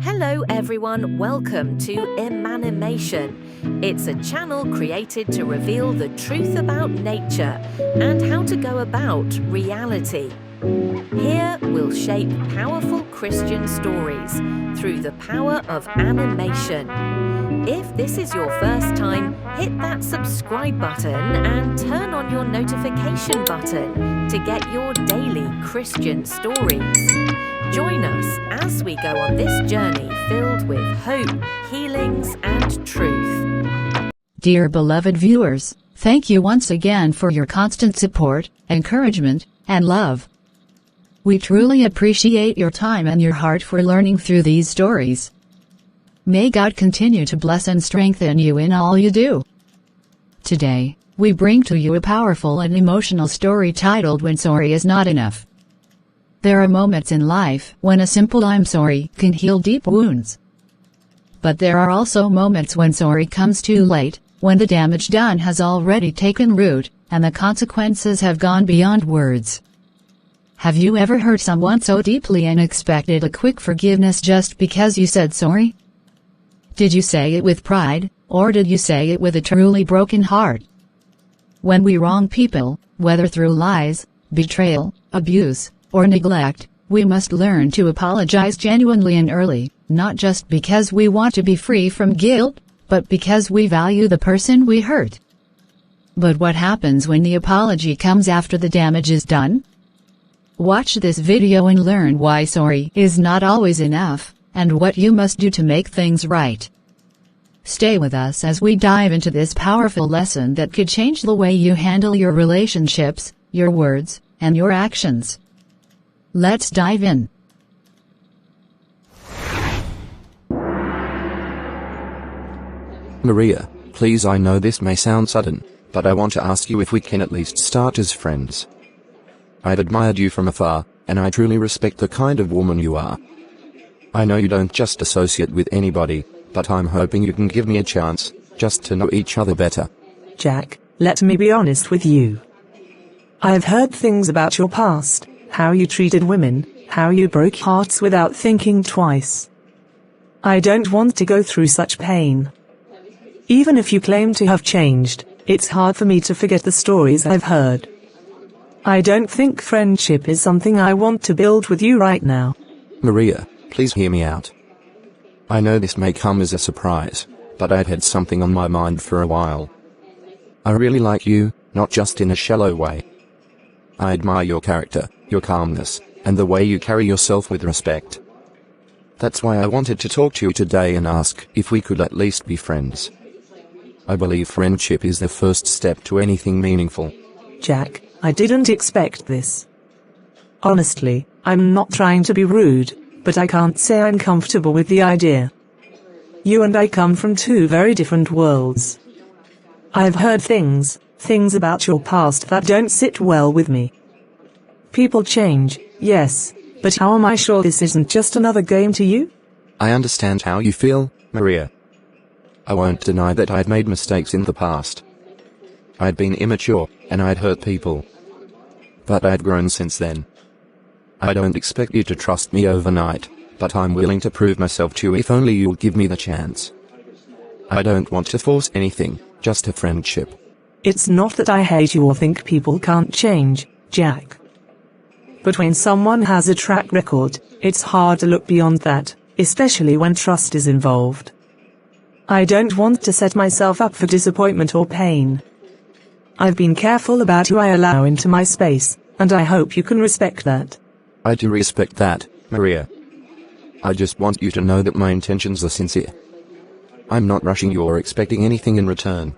Hello everyone, welcome to Imanimation. It's a channel created to reveal the truth about nature and how to go about reality. Here we'll shape powerful Christian stories through the power of animation. If this is your first time, hit that subscribe button and turn on your notification button to get your daily Christian stories. Join us as we go on this journey filled with hope, healings, and truth. Dear beloved viewers, thank you once again for your constant support, encouragement, and love. We truly appreciate your time and your heart for learning through these stories. May God continue to bless and strengthen you in all you do. Today, we bring to you a powerful and emotional story titled When Sorry Is Not Enough. There are moments in life when a simple "I'm sorry" can heal deep wounds. But there are also moments when sorry comes too late, when the damage done has already taken root, and the consequences have gone beyond words. Have you ever hurt someone so deeply and expected a quick forgiveness just because you said sorry? Did you say it with pride, or did you say it with a truly broken heart? When we wrong people, whether through lies, betrayal, abuse, or neglect, we must learn to apologize genuinely and early, not just because we want to be free from guilt, but because we value the person we hurt. But what happens when the apology comes after the damage is done? Watch this video and learn why sorry is not always enough, and what you must do to make things right. Stay with us as we dive into this powerful lesson that could change the way you handle your relationships, your words, and your actions. Let's dive in. Maria, please, I know this may sound sudden, but I want to ask you if we can at least start as friends. I'd admired you from afar, and I truly respect the kind of woman you are. I know you don't just associate with anybody, but I'm hoping you can give me a chance, just to know each other better. Jack, let me be honest with you. I've heard things about your past, how you treated women, how you broke hearts without thinking twice. I don't want to go through such pain. Even if you claim to have changed, it's hard for me to forget the stories I've heard. I don't think friendship is something I want to build with you right now. Maria, please hear me out. I know this may come as a surprise, but I'd had something on my mind for a while. I really like you, not just in a shallow way. I admire your character, your calmness, and the way you carry yourself with respect. That's why I wanted to talk to you today and ask if we could at least be friends. I believe friendship is the first step to anything meaningful. Jack, I didn't expect this. Honestly, I'm not trying to be rude, but I can't say I'm comfortable with the idea. You and I come from two very different worlds. I've heard things about your past that don't sit well with me. People change, yes, but how am I sure this isn't just another game to you? I understand how you feel, Maria. I won't deny that I'd made mistakes in the past. I'd been immature, and I'd hurt people. But I'd grown since then. I don't expect you to trust me overnight, but I'm willing to prove myself to you if only you'll give me the chance. I don't want to force anything, just a friendship. It's not that I hate you or think people can't change, Jack. But when someone has a track record, it's hard to look beyond that, especially when trust is involved. I don't want to set myself up for disappointment or pain. I've been careful about who I allow into my space, and I hope you can respect that. I do respect that, Maria. I just want you to know that my intentions are sincere. I'm not rushing you or expecting anything in return.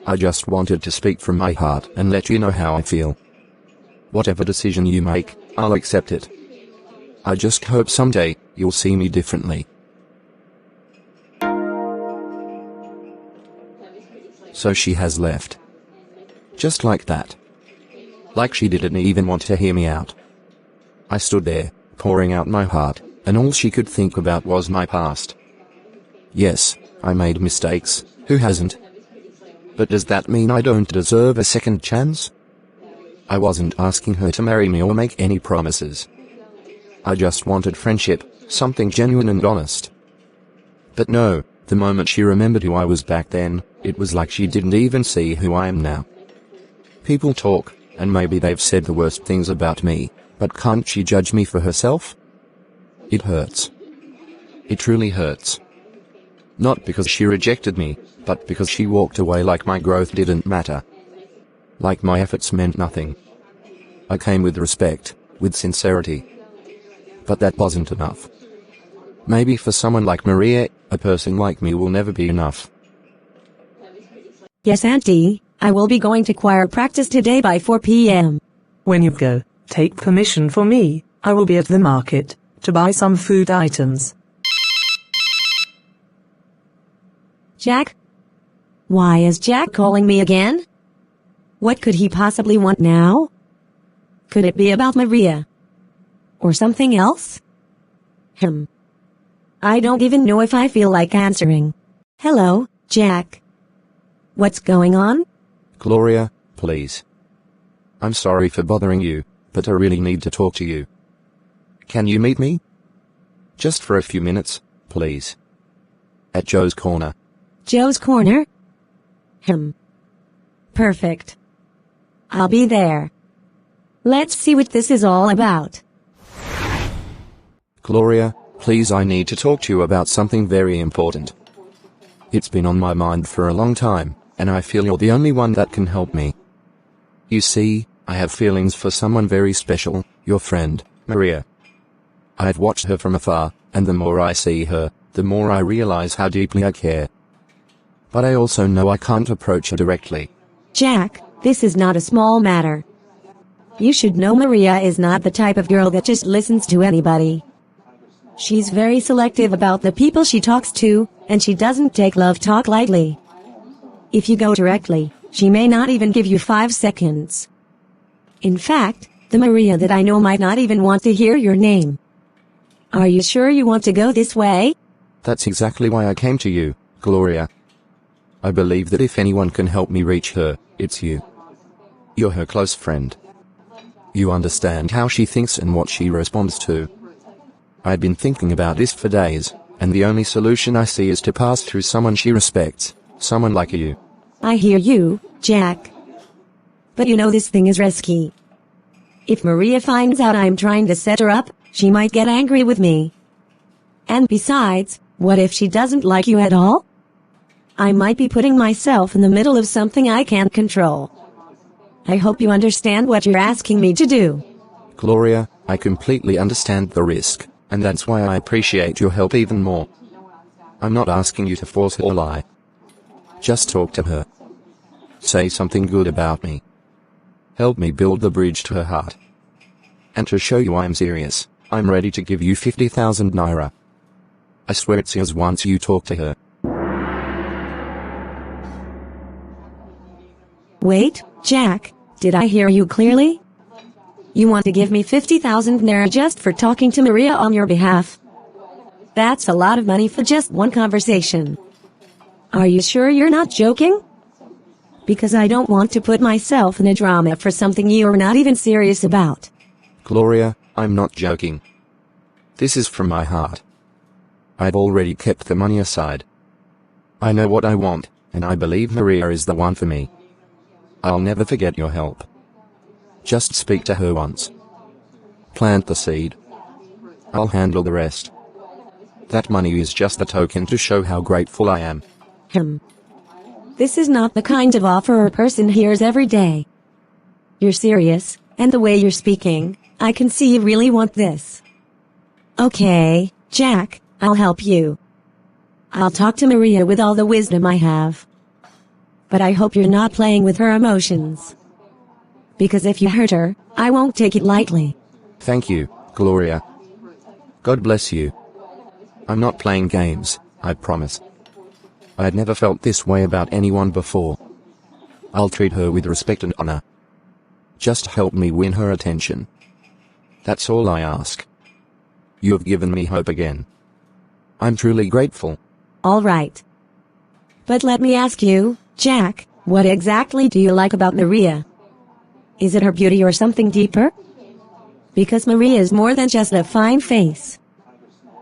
I just wanted to speak from my heart and let you know how I feel. Whatever decision you make, I'll accept it. I just hope someday, you'll see me differently. So she has left. Just like that. Like she didn't even want to hear me out. I stood there, pouring out my heart, and all she could think about was my past. Yes, I made mistakes, who hasn't? But does that mean I don't deserve a second chance? I wasn't asking her to marry me or make any promises. I just wanted friendship, something genuine and honest. But no, the moment she remembered who I was back then, it was like she didn't even see who I am now. People talk, and maybe they've said the worst things about me, but can't she judge me for herself? It hurts. It truly hurts. Not because she rejected me, but because she walked away like my growth didn't matter. Like my efforts meant nothing. I came with respect, with sincerity. But that wasn't enough. Maybe for someone like Maria, a person like me will never be enough. Yes, Auntie, I will be going to choir practice today by 4 p.m. When you go, take permission for me. I will be at the market to buy some food items. Jack? Why is Jack calling me again? What could he possibly want now? Could it be about Maria? Or something else? I don't even know if I feel like answering. Hello, Jack. What's going on? Gloria, please. I'm sorry for bothering you, but I really need to talk to you. Can you meet me? Just for a few minutes, please. At Joe's Corner. Joe's Corner? Perfect. I'll be there. Let's see what this is all about. Gloria, please, I need to talk to you about something very important. It's been on my mind for a long time, and I feel you're the only one that can help me. You see, I have feelings for someone very special, your friend, Maria. I've watched her from afar, and the more I see her, the more I realize how deeply I care. But I also know I can't approach her directly. Jack, this is not a small matter. You should know Maria is not the type of girl that just listens to anybody. She's very selective about the people she talks to, and she doesn't take love talk lightly. If you go directly, she may not even give you 5 seconds. In fact, the Maria that I know might not even want to hear your name. Are you sure you want to go this way? That's exactly why I came to you, Gloria. I believe that if anyone can help me reach her, it's you. You're her close friend. You understand how she thinks and what she responds to. I've been thinking about this for days, and the only solution I see is to pass through someone she respects, someone like you. I hear you, Jack. But you know this thing is risky. If Maria finds out I'm trying to set her up, she might get angry with me. And besides, what if she doesn't like you at all? I might be putting myself in the middle of something I can't control. I hope you understand what you're asking me to do. Gloria, I completely understand the risk, and that's why I appreciate your help even more. I'm not asking you to force her or lie. Just talk to her. Say something good about me. Help me build the bridge to her heart. And to show you I'm serious, I'm ready to give you 50,000 naira. I swear it's yours once you talk to her. Wait, Jack, did I hear you clearly? You want to give me 50,000 naira just for talking to Maria on your behalf? That's a lot of money for just one conversation. Are you sure you're not joking? Because I don't want to put myself in a drama for something you're not even serious about. Gloria, I'm not joking. This is from my heart. I've already kept the money aside. I know what I want, and I believe Maria is the one for me. I'll never forget your help. Just speak to her once. Plant the seed. I'll handle the rest. That money is just a token to show how grateful I am. This is not the kind of offer a person hears every day. You're serious, and the way you're speaking, I can see you really want this. Okay, Jack, I'll help you. I'll talk to Maria with all the wisdom I have. But I hope you're not playing with her emotions. Because if you hurt her, I won't take it lightly. Thank you, Gloria. God bless you. I'm not playing games, I promise. I had never felt this way about anyone before. I'll treat her with respect and honor. Just help me win her attention. That's all I ask. You have given me hope again. I'm truly grateful. All right. But let me ask you, Jack, what exactly do you like about Maria? Is it her beauty or something deeper? Because Maria is more than just a fine face.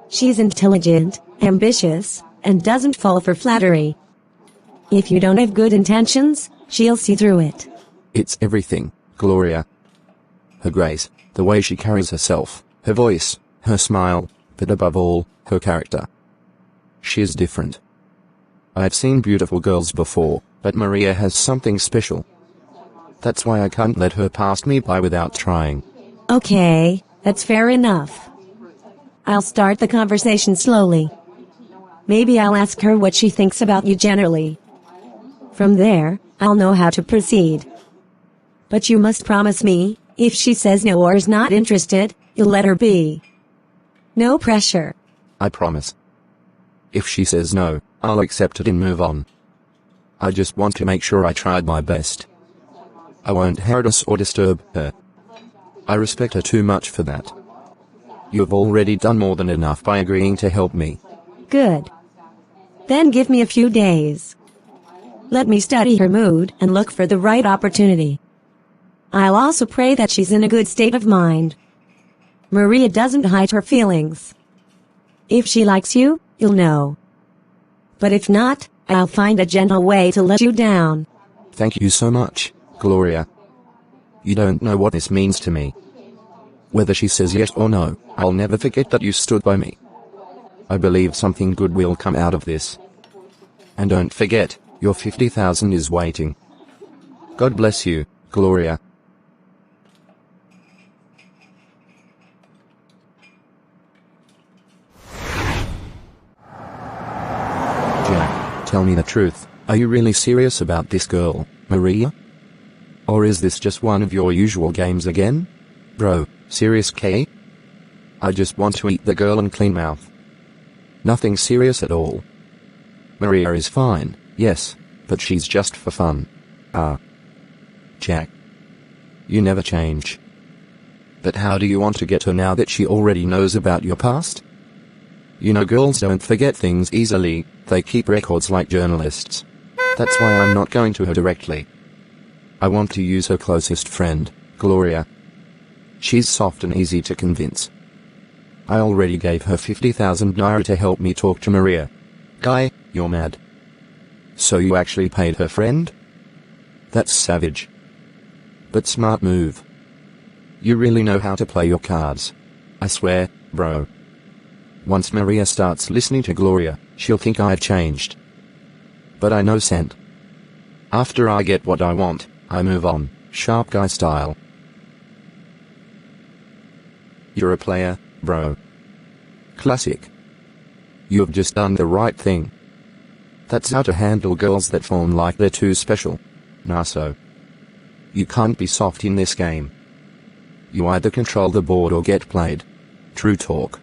She's intelligent, ambitious, and doesn't fall for flattery. If you don't have good intentions, she'll see through it. It's everything, Gloria. Her grace, the way she carries herself, her voice, her smile, but above all, her character. She's different. I've seen beautiful girls before, but Maria has something special. That's why I can't let her pass me by without trying. Okay, that's fair enough. I'll start the conversation slowly. Maybe I'll ask her what she thinks about you generally. From there, I'll know how to proceed. But you must promise me, if she says no or is not interested, you'll let her be. No pressure. I promise. If she says no, I'll accept it and move on. I just want to make sure I tried my best. I won't harass or disturb her. I respect her too much for that. You've already done more than enough by agreeing to help me. Good. Then give me a few days. Let me study her mood and look for the right opportunity. I'll also pray that she's in a good state of mind. Maria doesn't hide her feelings. If she likes you, you'll know. But if not, I'll find a gentle way to let you down. Thank you so much, Gloria. You don't know what this means to me. Whether she says yes or no, I'll never forget that you stood by me. I believe something good will come out of this. And don't forget, your 50,000 is waiting. God bless you, Gloria. Jack, tell me the truth. Are you really serious about this girl, Maria? Or is this just one of your usual games again? Bro, serious K? I just want to eat the girl and clean mouth. Nothing serious at all. Maria is fine, yes, but she's just for fun. Jack. You never change. But how do you want to get her now that she already knows about your past? You know girls don't forget things easily, they keep records like journalists. That's why I'm not going to her directly. I want to use her closest friend, Gloria. She's soft and easy to convince. I already gave her 50,000 naira to help me talk to Maria. Guy, you're mad. So you actually paid her friend? That's savage. But smart move. You really know how to play your cards. I swear, bro. Once Maria starts listening to Gloria, she'll think I've changed. But I know scent. After I get what I want, I move on, sharp guy style. You're a player, bro. Classic. You've just done the right thing. That's how to handle girls that form like they're too special. Naso. You can't be soft in this game. You either control the board or get played. True talk.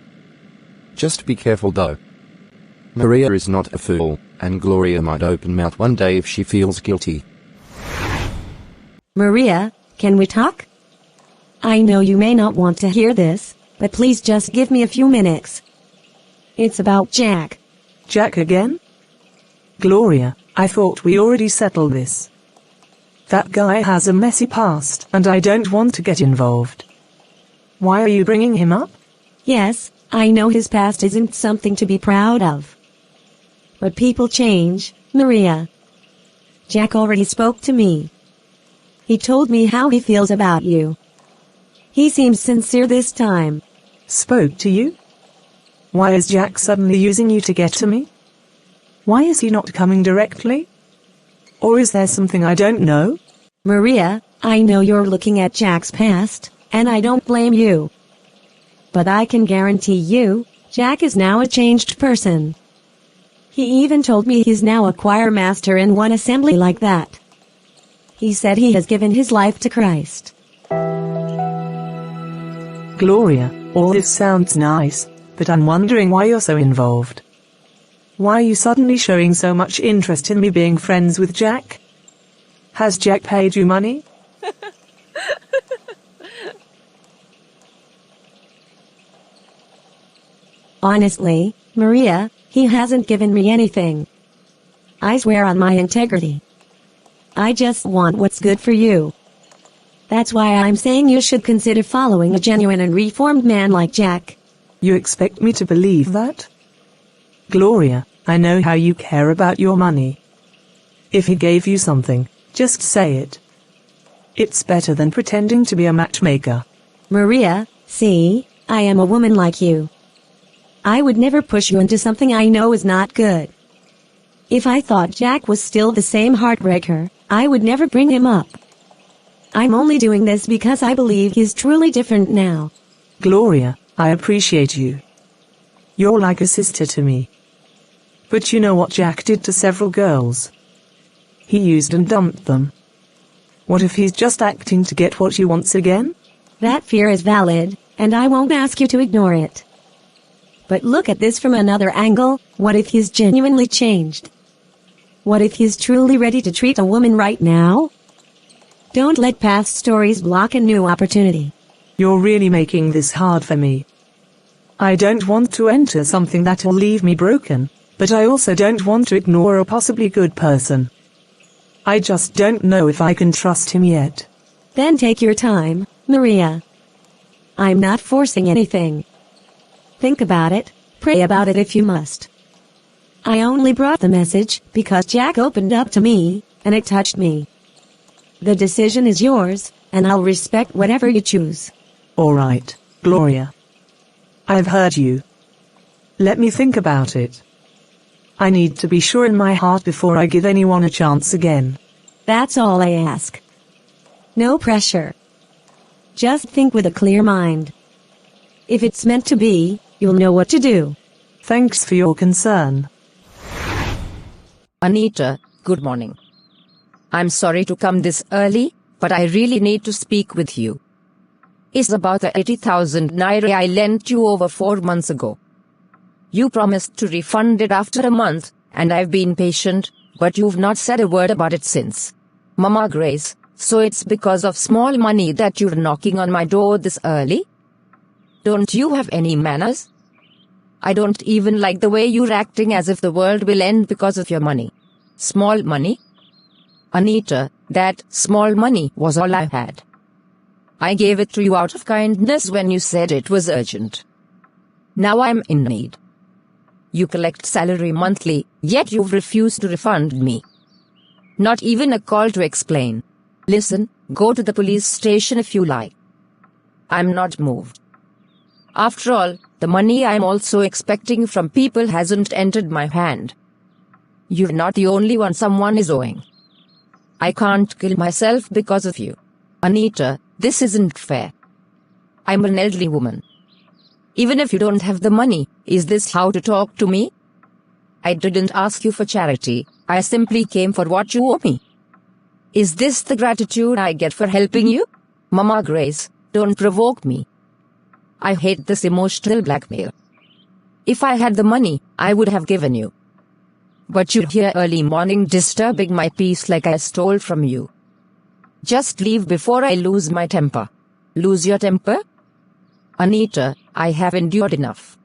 Just be careful though. Maria is not a fool, and Gloria might open mouth one day if she feels guilty. Maria, can we talk? I know you may not want to hear this, but please just give me a few minutes. It's about Jack. Jack again? Gloria, I thought we already settled this. That guy has a messy past, and I don't want to get involved. Why are you bringing him up? Yes, I know his past isn't something to be proud of. But people change, Maria. Jack already spoke to me. He told me how he feels about you. He seems sincere this time. Spoke to you? Why is Jack suddenly using you to get to me? Why is he not coming directly? Or is there something I don't know? Maria, I know you're looking at Jack's past, and I don't blame you. But I can guarantee you, Jack is now a changed person. He even told me he's now a choir master in one assembly like that. He said he has given his life to Christ. Gloria, all this sounds nice, but I'm wondering why you're so involved. Why are you suddenly showing so much interest in me being friends with Jack? Has Jack paid you money? Honestly, Maria, he hasn't given me anything. I swear on my integrity. I just want what's good for you. That's why I'm saying you should consider following a genuine and reformed man like Jack. You expect me to believe that? Gloria, I know how you care about your money. If he gave you something, just say it. It's better than pretending to be a matchmaker. Maria, see, I am a woman like you. I would never push you into something I know is not good. If I thought Jack was still the same heartbreaker, I would never bring him up. I'm only doing this because I believe he's truly different now. Gloria, I appreciate you. You're like a sister to me. But you know what Jack did to several girls? He used and dumped them. What if he's just acting to get what he wants again? That fear is valid, and I won't ask you to ignore it. But look at this from another angle. What if he's genuinely changed? What if he's truly ready to treat a woman right now? Don't let past stories block a new opportunity. You're really making this hard for me. I don't want to enter something that'll leave me broken, but I also don't want to ignore a possibly good person. I just don't know if I can trust him yet. Then take your time, Maria. I'm not forcing anything. Think about it, pray about it if you must. I only brought the message because Jack opened up to me, and it touched me. The decision is yours, and I'll respect whatever you choose. Alright, Gloria. I've heard you. Let me think about it. I need to be sure in my heart before I give anyone a chance again. That's all I ask. No pressure. Just think with a clear mind. If it's meant to be, you'll know what to do. Thanks for your concern. Anita, good morning. I'm sorry to come this early, but I really need to speak with you. It's about the 80,000 naira I lent you over 4 months ago. You promised to refund it after a month, and I've been patient, but you've not said a word about it since. Mama Grace, so it's because of small money that you're knocking on my door this early? Don't you have any manners? I don't even like the way you're acting as if the world will end because of your money. Small money? Anita, that small money was all I had. I gave it to you out of kindness when you said it was urgent. Now I'm in need. You collect salary monthly, yet you've refused to refund me. Not even a call to explain. Listen, go to the police station if you like. I'm not moved. After all, the money I'm also expecting from people hasn't entered my hand. You're not the only one someone is owing. I can't kill myself because of you. Anita, this isn't fair. I'm an elderly woman. Even if you don't have the money, is this how to talk to me? I didn't ask you for charity, I simply came for what you owe me. Is this the gratitude I get for helping you? Mama Grace, don't provoke me. I hate this emotional blackmail. If I had the money, I would have given you. But you're here early morning disturbing my peace like I stole from you. Just leave before I lose my temper. Lose your temper? Anita, I have endured enough.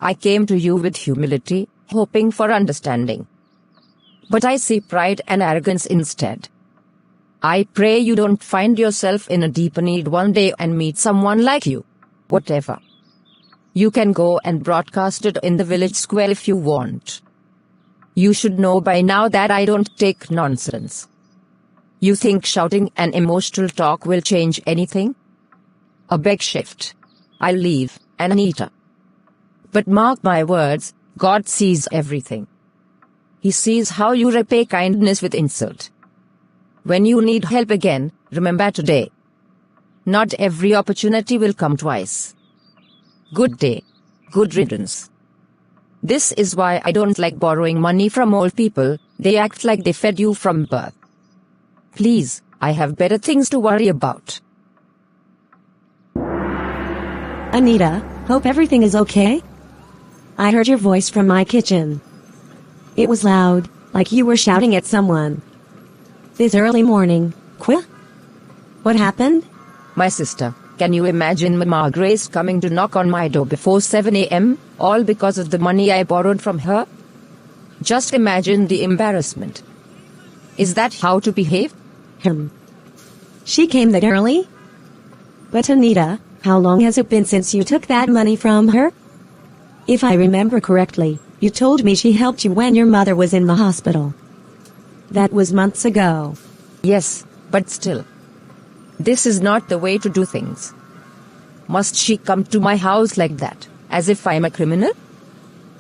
I came to you with humility, hoping for understanding. But I see pride and arrogance instead. I pray you don't find yourself in a deeper need one day and meet someone like you. Whatever. You can go and broadcast it in the village square if you want. You should know by now that I don't take nonsense. You think shouting and emotional talk will change anything? A big shift. I'll leave, Anita. But mark my words, God sees everything. He sees how you repay kindness with insult. When you need help again, remember today. Not every opportunity will come twice. Good day. Good riddance. This is why I don't like borrowing money from old people, they act like they fed you from birth. Please, I have better things to worry about. Anita, hope everything is okay? I heard your voice from my kitchen. It was loud, like you were shouting at someone. This early morning, what happened? My sister, can you imagine Mama Grace coming to knock on my door before 7 a.m., all because of the money I borrowed from her? Just imagine the embarrassment. Is that how to behave? She came that early? But Anita, how long has it been since you took that money from her? If I remember correctly, you told me she helped you when your mother was in the hospital. That was months ago. Yes, but still. This is not the way to do things. Must she come to my house like that, as if I'm a criminal?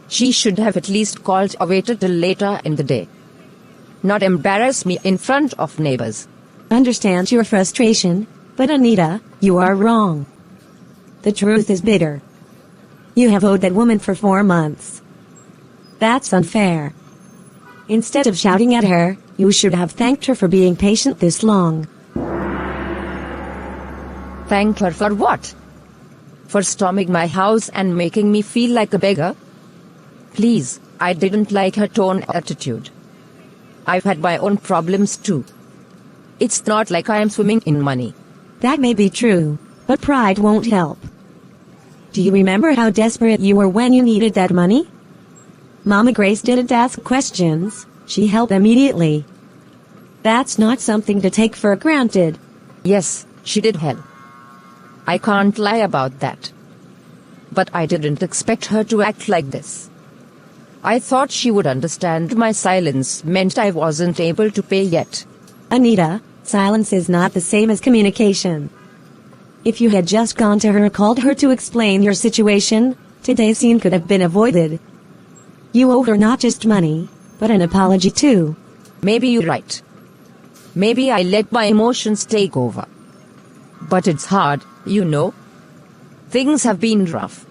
She should have at least called or waited till later in the day. Not embarrass me in front of neighbors. Understand your frustration, but Anita, you are wrong. The truth is bitter. You have owed that woman for 4 months. That's unfair. Instead of shouting at her, you should have thanked her for being patient this long. Thank her for what? For storming my house and making me feel like a beggar? Please, I didn't like her tone or attitude. I've had my own problems too. It's not like I am swimming in money. That may be true, but pride won't help. Do you remember how desperate you were when you needed that money? Mama Grace didn't ask questions, she helped immediately. That's not something to take for granted. Yes, she did help. I can't lie about that. But I didn't expect her to act like this. I thought she would understand my silence meant I wasn't able to pay yet. Anita, silence is not the same as communication. If you had just gone to her and called her to explain your situation, today's scene could have been avoided. You owe her not just money, but an apology too. Maybe you're right. Maybe I let my emotions take over. But it's hard, you know. Things have been rough.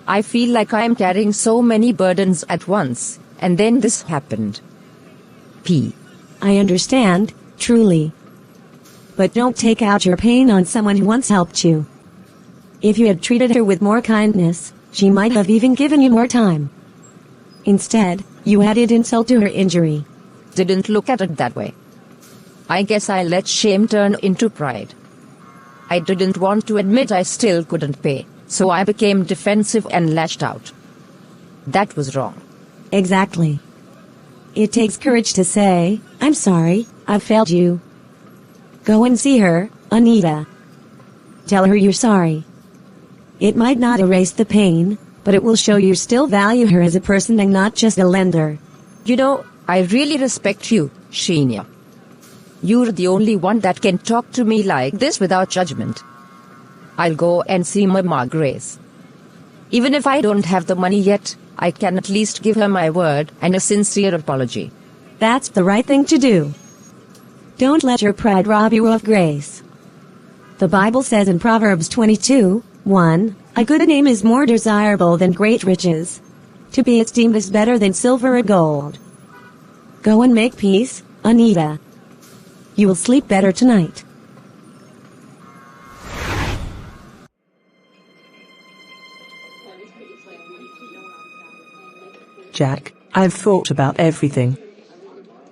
I feel like I am carrying so many burdens at once, and then this happened. I understand, truly. But don't take out your pain on someone who once helped you. If you had treated her with more kindness, she might have even given you more time. Instead, you added insult to her injury. Didn't look at it that way. I guess I let shame turn into pride. I didn't want to admit I still couldn't pay, so I became defensive and lashed out. That was wrong. Exactly. It takes courage to say, I'm sorry, I've failed you. Go and see her, Anita. Tell her you're sorry. It might not erase the pain, but it will show you still value her as a person and not just a lender. You know, I really respect you, Sheena. You're the only one that can talk to me like this without judgment. I'll go and see Mama Grace. Even if I don't have the money yet, I can at least give her my word and a sincere apology. That's the right thing to do. Don't let your pride rob you of grace. The Bible says in Proverbs 22:1, a good name is more desirable than great riches. To be esteemed is better than silver or gold. Go and make peace, Anita. You will sleep better tonight. Jack, I've thought about everything.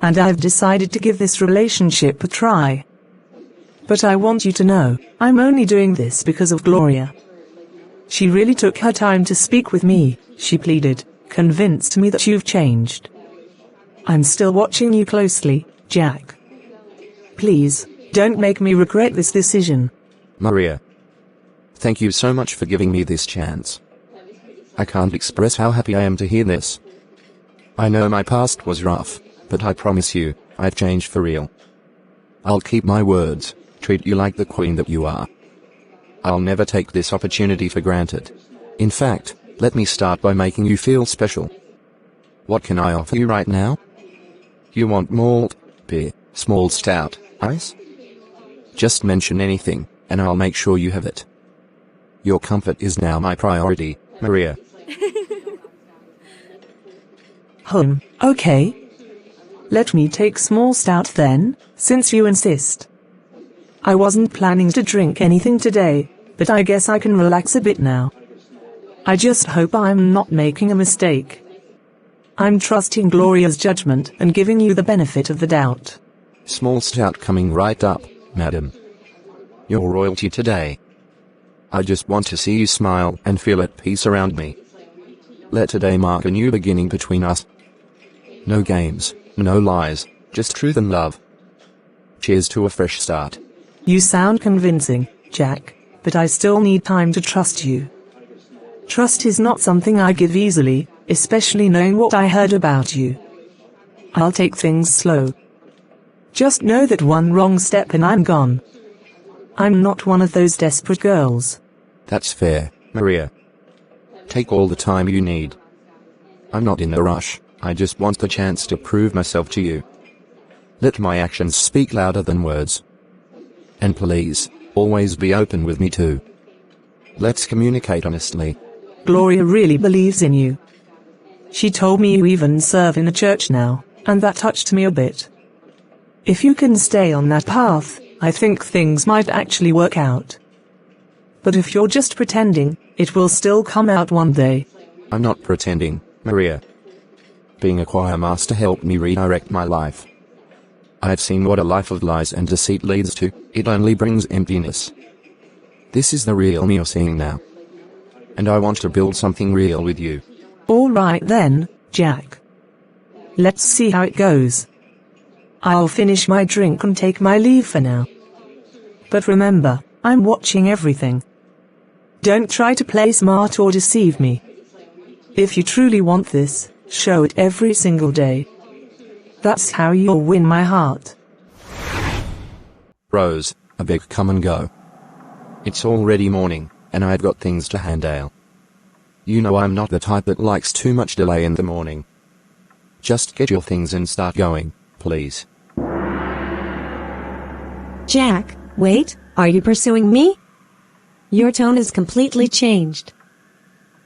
And I've decided to give this relationship a try. But I want you to know, I'm only doing this because of Gloria. She really took her time to speak with me, she pleaded, convinced me that you've changed. I'm still watching you closely, Jack. Please, don't make me regret this decision. Maria. Thank you so much for giving me this chance. I can't express how happy I am to hear this. I know my past was rough, but I promise you, I've changed for real. I'll keep my words, treat you like the queen that you are. I'll never take this opportunity for granted. In fact, let me start by making you feel special. What can I offer you right now? You want malt, beer, small stout, ice? Just mention anything, and I'll make sure you have it. Your comfort is now my priority, Maria. Okay. Let me take small stout then, since you insist. I wasn't planning to drink anything today, but I guess I can relax a bit now. I just hope I'm not making a mistake. I'm trusting Gloria's judgment and giving you the benefit of the doubt. Small stout coming right up, madam. You're royalty today. I just want to see you smile and feel at peace around me. Let today mark a new beginning between us. No games, no lies, just truth and love. Cheers to a fresh start. You sound convincing, Jack, but I still need time to trust you. Trust is not something I give easily, especially knowing what I heard about you. I'll take things slow. Just know that one wrong step and I'm gone. I'm not one of those desperate girls. That's fair, Maria. Take all the time you need. I'm not in a rush, I just want the chance to prove myself to you. Let my actions speak louder than words. And please, always be open with me too. Let's communicate honestly. Gloria really believes in you. She told me you even serve in a church now, and that touched me a bit. If you can stay on that path, I think things might actually work out. But if you're just pretending, it will still come out one day. I'm not pretending, Maria. Being a choir master helped me redirect my life. I have seen what a life of lies and deceit leads to. It only brings emptiness. This is the real me you're seeing now. And I want to build something real with you. All right then, Jack. Let's see how it goes. I'll finish my drink and take my leave for now. But remember, I'm watching everything. Don't try to play smart or deceive me. If you truly want this, show it every single day. That's how you'll win my heart. Rose, I beg come and go. It's already morning, and I've got things to handle. You know I'm not the type that likes too much delay in the morning. Just get your things and start going, please. Jack, wait, are you pursuing me? Your tone has completely changed.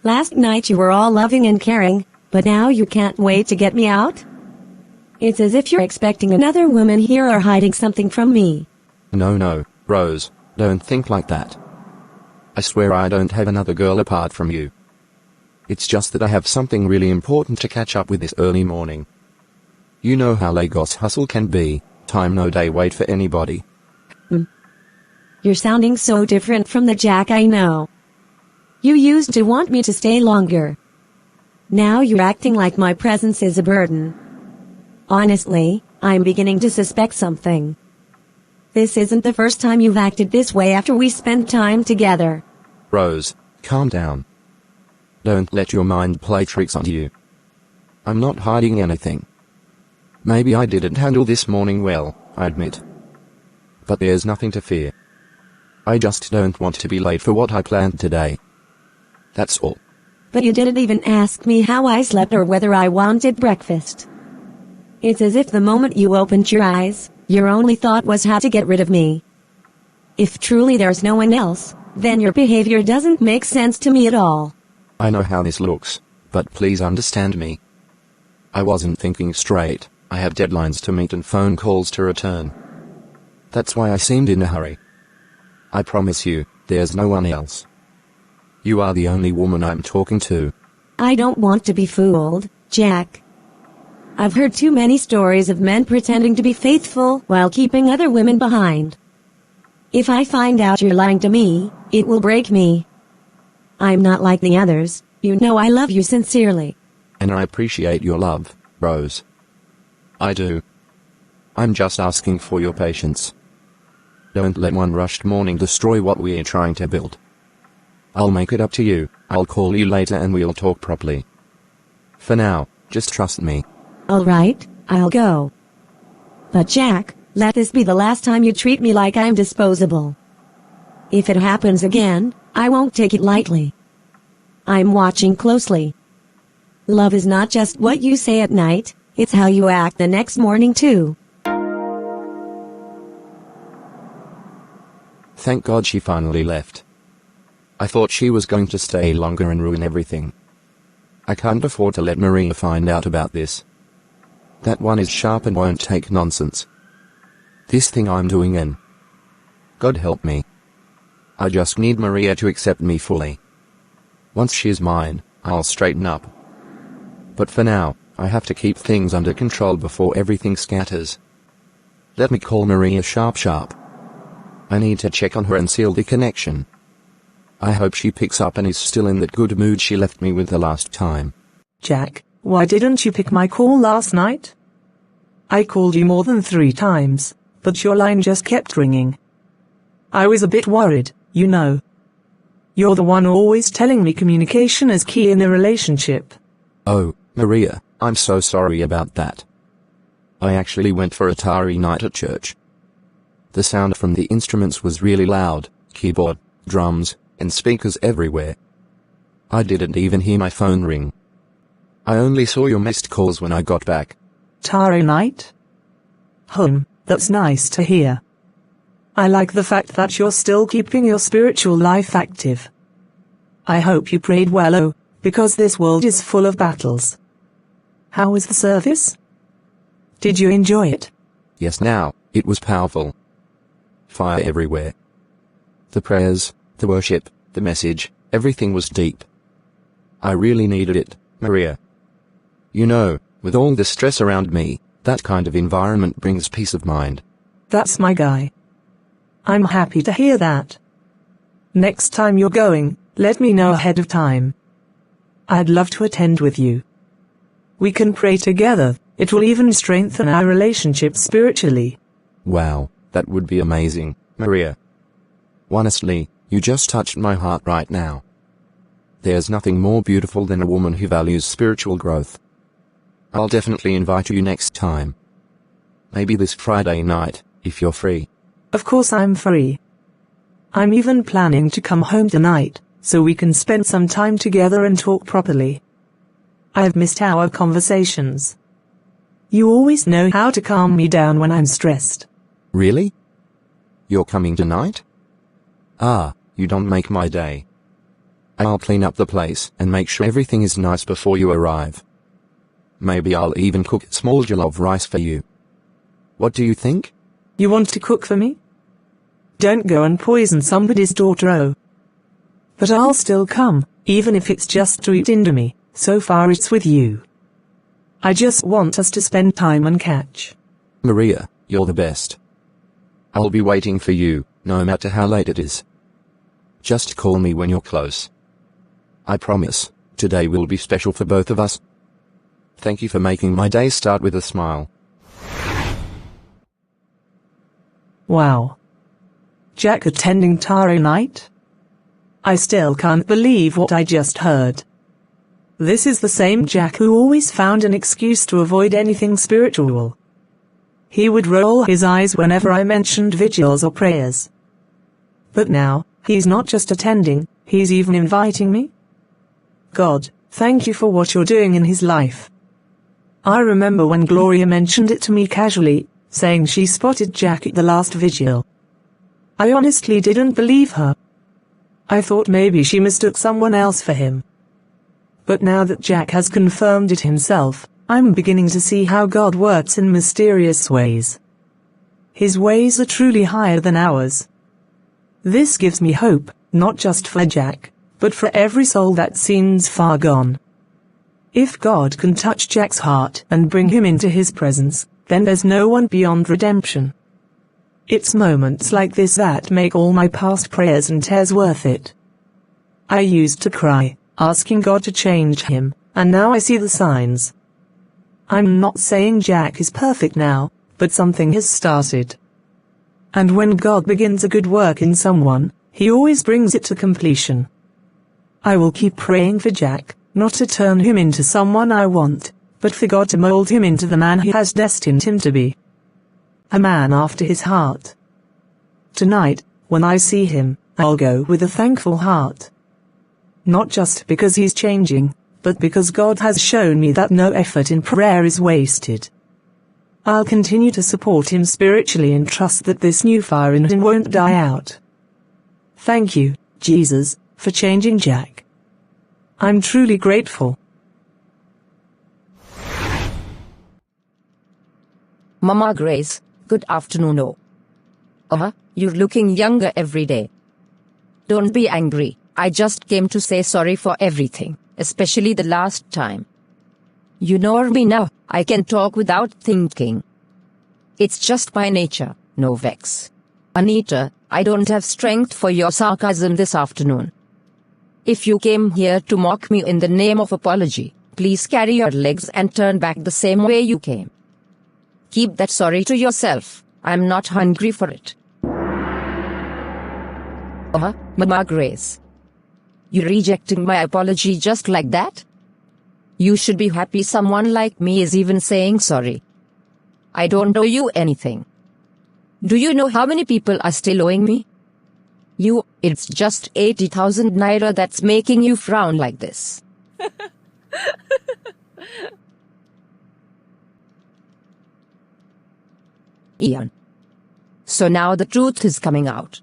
Last night you were all loving and caring, but now you can't wait to get me out? It's as if you're expecting another woman here or hiding something from me. No, Rose, don't think like that. I swear I don't have another girl apart from you. It's just that I have something really important to catch up with this early morning. You know how Lagos hustle can be, time no day wait for anybody. You're sounding so different from the Jack I know. You used to want me to stay longer. Now you're acting like my presence is a burden. Honestly, I'm beginning to suspect something. This isn't the first time you've acted this way after we spent time together. Rose, calm down. Don't let your mind play tricks on you. I'm not hiding anything. Maybe I didn't handle this morning well, I admit. But there's nothing to fear. I just don't want to be late for what I planned today. That's all. But you didn't even ask me how I slept or whether I wanted breakfast. It's as if the moment you opened your eyes, your only thought was how to get rid of me. If truly there's no one else, then your behavior doesn't make sense to me at all. I know how this looks, but please understand me. I wasn't thinking straight, I have deadlines to meet and phone calls to return. That's why I seemed in a hurry. I promise you, there's no one else. You are the only woman I'm talking to. I don't want to be fooled, Jack. I've heard too many stories of men pretending to be faithful while keeping other women behind. If I find out you're lying to me, it will break me. I'm not like the others, you know I love you sincerely. And I appreciate your love, Rose. I do. I'm just asking for your patience. Don't let one rushed morning destroy what we're trying to build. I'll make it up to you, I'll call you later and we'll talk properly. For now, just trust me. Alright, I'll go. But Jack, let this be the last time you treat me like I'm disposable. If it happens again, I won't take it lightly. I'm watching closely. Love is not just what you say at night, it's how you act the next morning too. Thank God she finally left. I thought she was going to stay longer and ruin everything. I can't afford to let Maria find out about this. That one is sharp and won't take nonsense. This thing I'm doing in. God help me. I just need Maria to accept me fully. Once she's mine, I'll straighten up. But for now, I have to keep things under control before everything scatters. Let me call Maria sharp. I need to check on her and seal the connection. I hope she picks up and is still in that good mood she left me with the last time. Jack, why didn't you pick my call last night? I called you more than 3 times, but your line just kept ringing. I was a bit worried, you know. You're the one always telling me communication is key in a relationship. Oh, Maria, I'm so sorry about that. I actually went for Atari night at church. The sound from the instruments was really loud, keyboard, drums, and speakers everywhere. I didn't even hear my phone ring. I only saw your missed calls when I got back. Atari night? That's nice to hear. I like the fact that you're still keeping your spiritual life active. I hope you prayed well, because this world is full of battles. How was the service? Did you enjoy it? Yes, now, it was powerful. Fire everywhere. The prayers, the worship, the message, everything was deep. I really needed it, Maria. You know, with all the stress around me, that kind of environment brings peace of mind. That's my guy. I'm happy to hear that. Next time you're going, let me know ahead of time. I'd love to attend with you. We can pray together. It will even strengthen our relationship spiritually. Wow, that would be amazing, Maria. Honestly, you just touched my heart right now. There's nothing more beautiful than a woman who values spiritual growth. I'll definitely invite you next time. Maybe this Friday night, if you're free. Of course I'm free. I'm even planning to come home tonight, so we can spend some time together and talk properly. I've missed our conversations. You always know how to calm me down when I'm stressed. Really? You're coming tonight? Ah, you don't make my day. I'll clean up the place and make sure everything is nice before you arrive. Maybe I'll even cook a small jollof rice for you. What do you think? You want to cook for me? Don't go and poison somebody's daughter, But I'll still come, even if it's just to eat Indomie. So far it's with you. I just want us to spend time and catch. Maria, you're the best. I'll be waiting for you, no matter how late it is. Just call me when you're close. I promise, today will be special for both of us. Thank you for making my day start with a smile. Wow. Jack attending Taro night? I still can't believe what I just heard. This is the same Jack who always found an excuse to avoid anything spiritual. He would roll his eyes whenever I mentioned vigils or prayers. But now, he's not just attending, he's even inviting me. God, thank you for what you're doing in his life. I remember when Gloria mentioned it to me casually, saying she spotted Jack at the last vigil. I honestly didn't believe her. I thought maybe she mistook someone else for him. But now that Jack has confirmed it himself, I'm beginning to see how God works in mysterious ways. His ways are truly higher than ours. This gives me hope, not just for Jack, but for every soul that seems far gone. If God can touch Jack's heart and bring him into his presence, then there's no one beyond redemption. It's moments like this that make all my past prayers and tears worth it. I used to cry, asking God to change him, and now I see the signs. I'm not saying Jack is perfect now, but something has started. And when God begins a good work in someone, he always brings it to completion. I will keep praying for Jack, not to turn him into someone I want, but for God to mold him into the man he has destined him to be. A man after his heart. Tonight, when I see him, I'll go with a thankful heart. Not just because he's changing, but because God has shown me that no effort in prayer is wasted. I'll continue to support him spiritually and trust that this new fire in him won't die out. Thank you, Jesus, for changing Jack. I'm truly grateful. Mama Grace, good afternoon. You're looking younger every day. Don't be angry. I just came to say sorry for everything, especially the last time. You know me now, I can talk without thinking. It's just my nature, no vex. Anita, I don't have strength for your sarcasm this afternoon. If you came here to mock me in the name of apology, please carry your legs and turn back the same way you came. Keep that sorry to yourself, I'm not hungry for it. Mama Grace. You rejecting my apology just like that? You should be happy someone like me is even saying sorry. I don't owe you anything. Do you know how many people are still owing me? It's just 80,000 naira that's making you frown like this. Ian. So now the truth is coming out.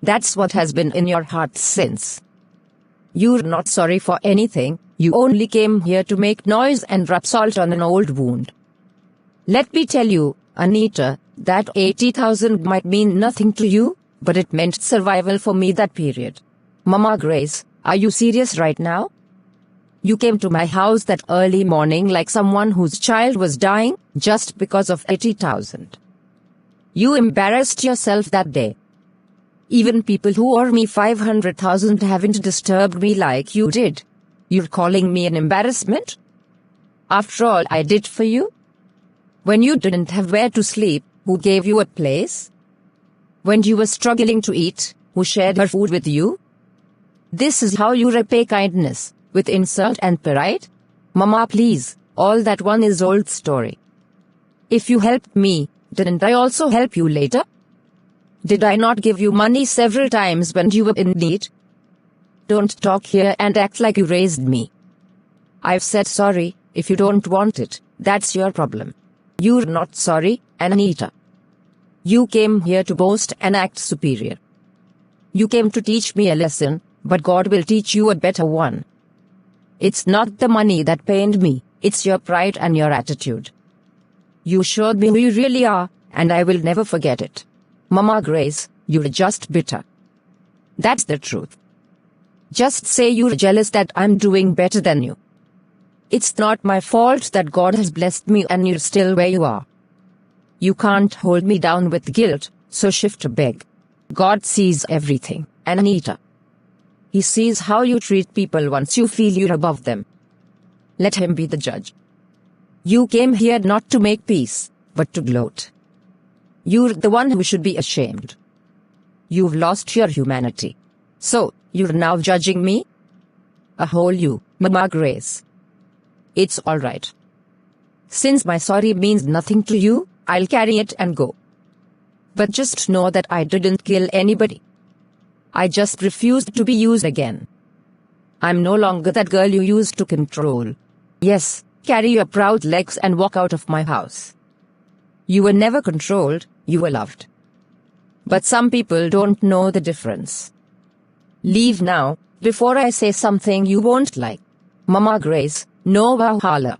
That's what has been in your heart since. You're not sorry for anything, you only came here to make noise and rub salt on an old wound. Let me tell you, Anita, that 80,000 might mean nothing to you, but it meant survival for me that period. Mama Grace, are you serious right now? You came to my house that early morning like someone whose child was dying, just because of 80,000. You embarrassed yourself that day. Even people who owe me 500,000 haven't disturbed me like you did. You're calling me an embarrassment? After all I did for you? When you didn't have where to sleep, who gave you a place? When you were struggling to eat, who shared her food with you? This is how you repay kindness, with insult and pride? Mama, please, all that one is old story. If you helped me, didn't I also help you later? Did I not give you money several times when you were in need? Don't talk here and act like you raised me. I've said sorry. If you don't want it, that's your problem. You're not sorry, Anita. You came here to boast and act superior. You came to teach me a lesson, but God will teach you a better one. It's not the money that pained me, it's your pride and your attitude. You showed me who you really are, and I will never forget it. Mama Grace, you're just bitter. That's the truth. Just say you're jealous that I'm doing better than you. It's not my fault that God has blessed me and you're still where you are. You can't hold me down with guilt, so shift to beg. God sees everything, Anita. He sees how you treat people once you feel you're above them. Let him be the judge. You came here not to make peace, but to gloat. You're the one who should be ashamed. You've lost your humanity. So, you're now judging me? A whole you, Mama Grace. It's alright. Since my sorry means nothing to you, I'll carry it and go. But just know that I didn't kill anybody. I just refused to be used again. I'm no longer that girl you used to control. Yes, carry your proud legs and walk out of my house. You were never controlled, you were loved. But some people don't know the difference. Leave now, before I say something you won't like. Mama Grace, no Valhalla.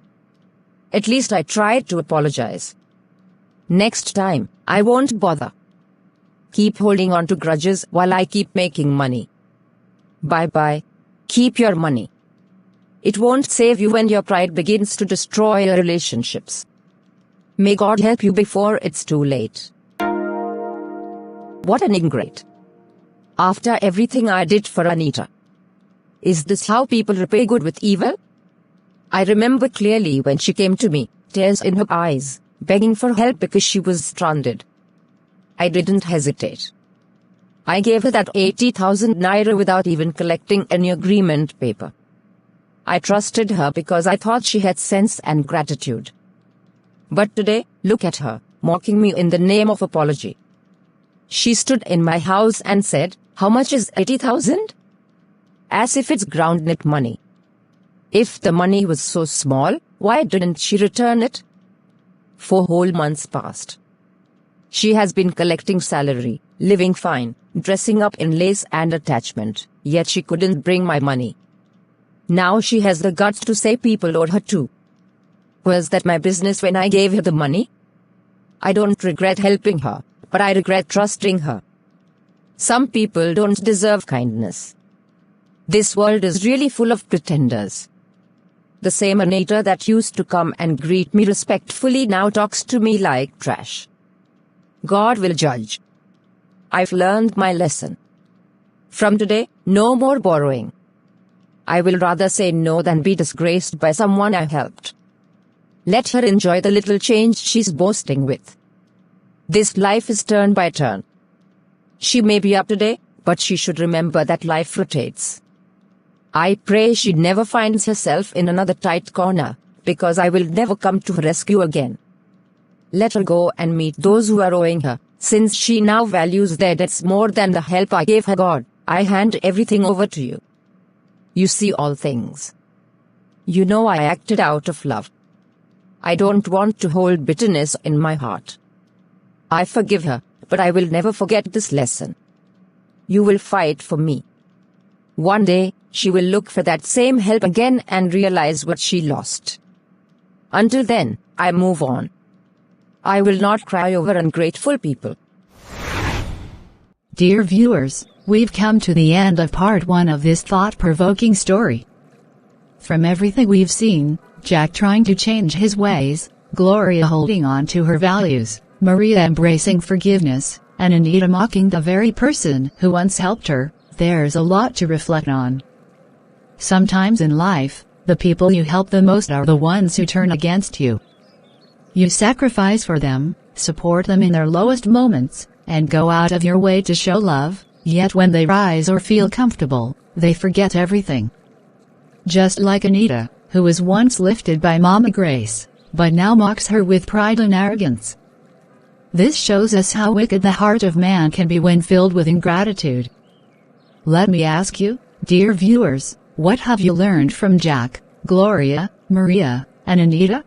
At least I tried to apologize. Next time, I won't bother. Keep holding on to grudges while I keep making money. Bye-bye. Keep your money. It won't save you when your pride begins to destroy your relationships. May God help you before it's too late. What an ingrate. After everything I did for Anita. Is this how people repay good with evil? I remember clearly when she came to me, tears in her eyes, begging for help because she was stranded. I didn't hesitate. I gave her that 80,000 naira without even collecting any agreement paper. I trusted her because I thought she had sense and gratitude. But today, look at her, mocking me in the name of apology. She stood in my house and said, "How much is 80,000? As if it's groundnut money. If the money was so small, why didn't she return it? 4 whole months passed. She has been collecting salary, living fine, dressing up in lace and attachment, yet she couldn't bring my money. Now she has the guts to say people owed her too. Was that my business when I gave her the money? I don't regret helping her, but I regret trusting her. Some people don't deserve kindness. This world is really full of pretenders. The same Anita that used to come and greet me respectfully now talks to me like trash. God will judge. I've learned my lesson. From today, no more borrowing. I will rather say no than be disgraced by someone I helped. Let her enjoy the little change she's boasting with. This life is turn by turn. She may be up today, but she should remember that life rotates. I pray she never finds herself in another tight corner, because I will never come to her rescue again. Let her go and meet those who are owing her, since she now values their debts more than the help I gave her. God, I hand everything over to you. You see all things. You know I acted out of love. I don't want to hold bitterness in my heart. I forgive her, but I will never forget this lesson. You will fight for me. One day, she will look for that same help again and realize what she lost. Until then, I move on. I will not cry over ungrateful people. Dear viewers, we've come to the end of part 1 of this thought-provoking story. From everything we've seen, Jack trying to change his ways, Gloria holding on to her values, Maria embracing forgiveness, and Anita mocking the very person who once helped her, there's a lot to reflect on. Sometimes in life, the people you help the most are the ones who turn against you. You sacrifice for them, support them in their lowest moments, and go out of your way to show love, yet when they rise or feel comfortable, they forget everything. Just like Anita, who was once lifted by Mama Grace, but now mocks her with pride and arrogance. This shows us how wicked the heart of man can be when filled with ingratitude. Let me ask you, dear viewers, what have you learned from Jack, Gloria, Maria, and Anita?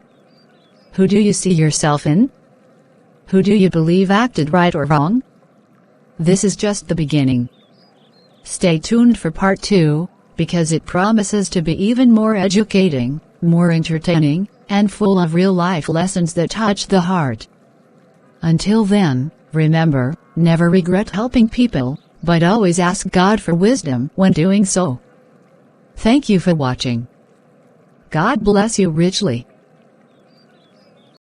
Who do you see yourself in? Who do you believe acted right or wrong? This is just the beginning. Stay tuned for part 2, because it promises to be even more educating, more entertaining, and full of real-life lessons that touch the heart. Until then, remember, never regret helping people, but always ask God for wisdom when doing so. Thank you for watching. God bless you richly.